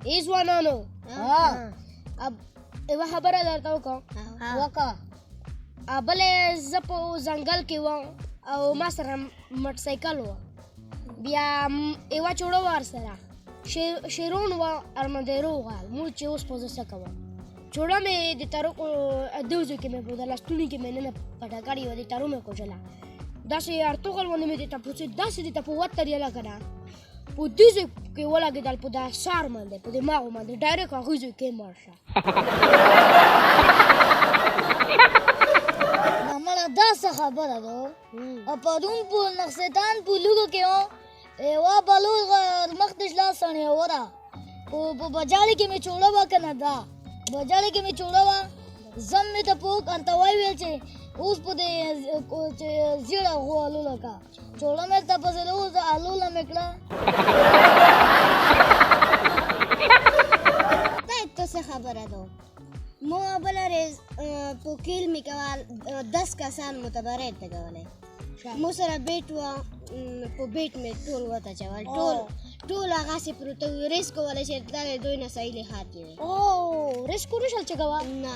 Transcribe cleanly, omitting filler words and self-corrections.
ای ځوانانو ها یوه خبره درته وکړم وکړه بلې زه په ځنګل کې وم او ما سره موټر سایکل وه بیا یوه چوړه وه ورسره شیرون وه ارمندیرو وه موږ چې اوس په زه څه کوم چوړه مې د تارو دوزو کې مې په د لستوني کې مې ننه پټه کړې وه د تارو مې کوچله داسې ارتوغل باندې مې درته پوڅې داسې درته په وترېله که نه په دې ځای کې ولګېدل په دا سار باندې په دماغو باندې ډایرکټ هغوی ځای کې مړ شه مړه دا څه خبره ده او پرون په نقصستان په لوګو کې و یوه بلوغ مخدش لا سړی وره په بجاړې کې مې چوړه وه که نه دا بجاړې کې مې چوړه وه زم مې ته پوک انته ویل چې اوس په دې چې زیړه غو الوله کا چوړه مې ته پسې اوس الوله مې کړه ته څه خبره ده مو بله ورځ په کیل مې کول 10 کسان متبرد ته کولی مو سره بیټ وه په بیټ مې ټول وتچول ټول هغسې پروته وي ریس کولی چې دا د دوی نه صحیح لحاظ کې وي او ریس کولی شل چې کوه نه